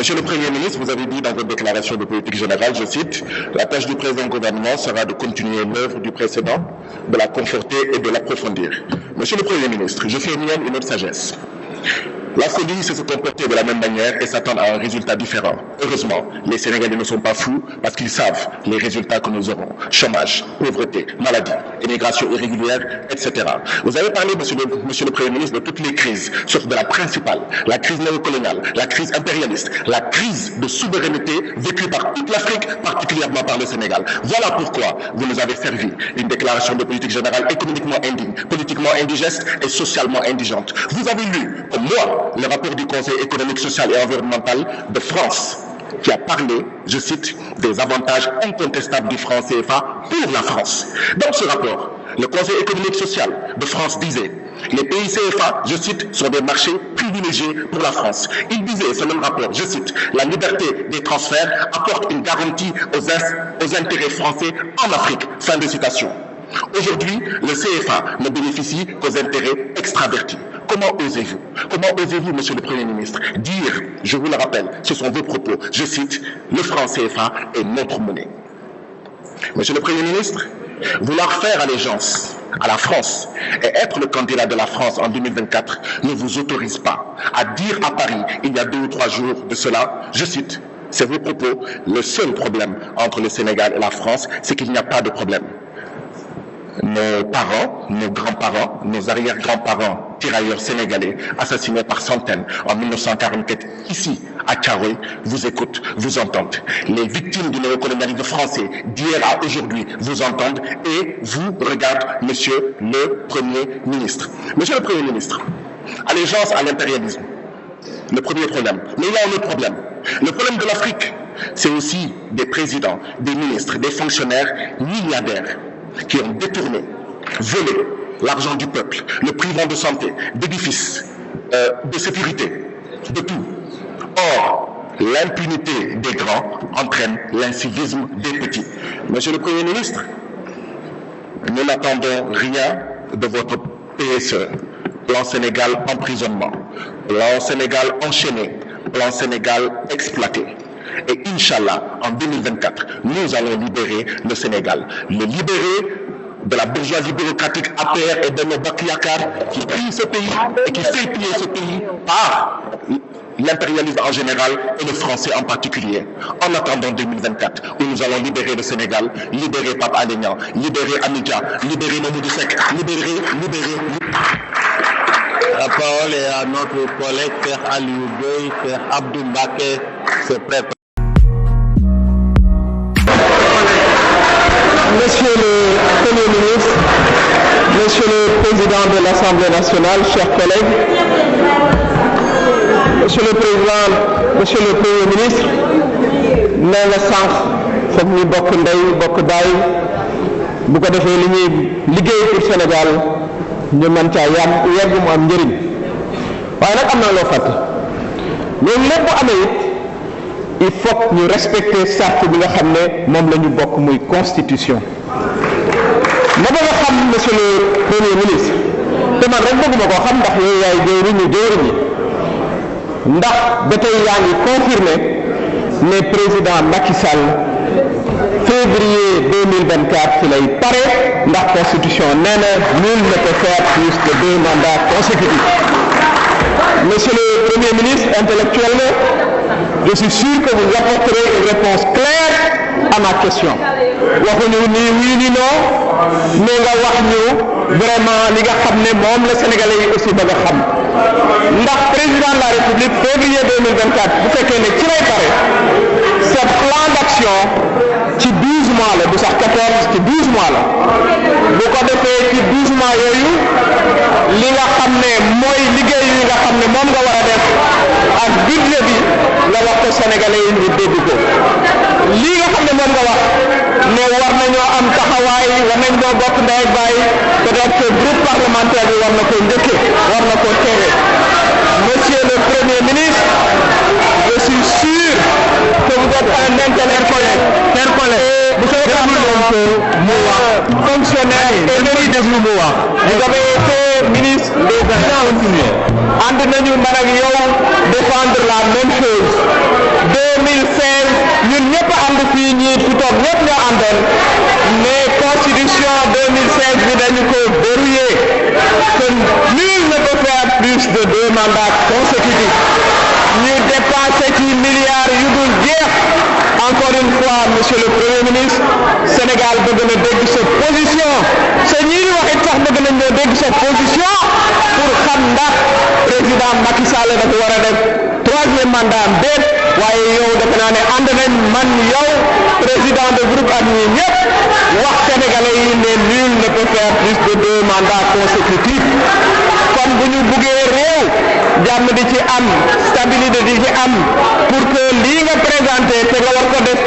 Monsieur le Premier ministre, vous avez dit dans votre déclaration de politique générale, je cite, « La tâche du présent gouvernement sera de continuer l'œuvre du précédent, de la conforter et de l'approfondir. » Monsieur le Premier ministre, je fais mienne une autre sagesse. La folie, c'est se comporter de la même manière et s'attendre à un résultat différent. Heureusement, les Sénégalais ne sont pas fous parce qu'ils savent les résultats que nous aurons. Chômage, pauvreté, maladie, immigration irrégulière, etc. Vous avez parlé, monsieur le Premier ministre, de toutes les crises, sauf de la principale, la crise néocoloniale, la crise impérialiste, la crise de souveraineté vécue par toute l'Afrique, particulièrement par le Sénégal. Voilà pourquoi vous nous avez servi une déclaration de politique générale économiquement indigne, politiquement indigeste et socialement indigente. Vous avez lu, comme moi, le rapport du Conseil économique, social et environnemental de France, qui a parlé, je cite, des avantages incontestables du franc CFA pour la France. Dans ce rapport, le Conseil économique social de France disait « Les pays CFA, je cite, sont des marchés privilégiés pour la France. » Il disait, ce même rapport, je cite, « La liberté des transferts apporte une garantie aux intérêts français en Afrique. » Fin de citation. Aujourd'hui, le CFA ne bénéficie qu'aux intérêts extravertis. Comment osez-vous? Comment osez-vous, monsieur le Premier ministre, dire, je vous le rappelle, ce sont vos propos, je cite, le franc CFA est notre monnaie. Monsieur le Premier ministre, vouloir faire allégeance à la France et être le candidat de la France en 2024 ne vous autorise pas à dire à Paris, il y a 2 ou 3 jours de cela, je cite, c'est vos propos, le seul problème entre le Sénégal et la France, c'est qu'il n'y a pas de problème. Nos parents, nos grands-parents, nos arrière-grands-parents, tirailleurs sénégalais, assassinés par centaines en 1944, ici, à Thiaroye, vous écoutent, vous entendent. Les victimes du néocolonialisme français d'hier à aujourd'hui vous entendent et vous regardent, monsieur le Premier ministre. Monsieur le Premier ministre, allégeance à l'impérialisme, le premier problème. Mais il y a un autre problème. Le problème de l'Afrique, c'est aussi des présidents, des ministres, des fonctionnaires milliardaires qui ont détourné, volé l'argent du peuple, le privant de santé, d'édifices, de sécurité, de tout. Or, l'impunité des grands entraîne l'incivisme des petits. Monsieur le Premier ministre, nous n'attendons rien de votre PSE, plan Sénégal emprisonnement, plan Sénégal enchaîné, plan Sénégal exploité. Et Inch'Allah, en 2024, nous allons libérer le Sénégal. Le libérer de la bourgeoisie bureaucratique APR et de nos Bakiyakar qui pillent ce pays et qui fait piller ce pays par l'impérialisme en général et le français en particulier. En attendant 2024, où nous allons libérer le Sénégal, libérer Pape Alé Niang, libérer Amidia, libérer Mamadou Seck, libérer. La parole est à notre collègue Cheikh Aliou Bey, Cheikh Abdou Mbacké se prépare. Monsieur le Premier ministre, Monsieur le Président de l'Assemblée nationale, chers collègues, Monsieur le Président, Monsieur le Premier ministre, nee na sànq foog ñu bokk ndey bokk baay bu ko defee li ñuy liggéey pour Sénégal ñu mën caa yegg mu am njëriñ waaye nag am na loo fàtte loolu lépp bu amee it il faut que ñu respecter charte bi nga xam ne moom la ñu bokk muy constitution. ma bëgg a xam monsieur le Premier ministre te man rek bëgguma koo xam ndax yooyu yaay jëwriñu ndax ba tey yaa ngi confirmé ne président Macky Sall février 2024 ci lay pare ndax constitution nee na nul ne peut faire plus de 2 mandats consécutifs. Monsieur le Premier ministre, intellectuellement, je suis sûr que vous apporterez une réponse claire à ma question. waxuñu ni oui ni non mais nga wax ñu vraiment li nga xam ne moom la Sénégalais yi aussi bëgg a xam ndax président de la République février 2024 bu fekkee ne ci lay pare ce plan d'action ci 12 mois la du sax 14 ci 12 mois la bu ko defee ci 12 mois yooyu li nga xam ne mooy liggéey yi nga xam ne moom nga war a def ak budget bi nga wax ko Sénégalais yi ñu dégg ko lii nga xam ne moom nga wax ne war nañoo am taxawaay war nañ doo bokk ndey ak baay peut-être que groupe parlementaire bi war na ko njëkke war na ko tere. Monsieur le Premier ministre, je suis sûr que vous êtes un intellectuel, vous êtes fonctionnaire et vous avez été ministre des Finances. ànd nañu man ak yow défendre la même chose. toog ñëpp ñoo àndoon mais constitution 2016 bi dañu ko verrouillé que nul ne peut faire plus de 2 mandats consécutifs ñu dépensé ci milliards yu dul jeex. Encore une fois, monsieur le Premier ministre, Sénégal bëgg na dégg sa position sa ñii wax it sax bëgg nañ ñoo dégg sa position pour xam ndax président Macky Sall dafa war a def 3e mandat am déet waaye yow defe naa ne ànd nañ man yow président de groupe ak ñi ñëpp wax sénégalais yi ne nul ne peut faire plus de 2 mandats consécutifs kon bu ñu buggee réew jàmm di ci am stabilité di ci am pour que lii nga présenté te nga war ko def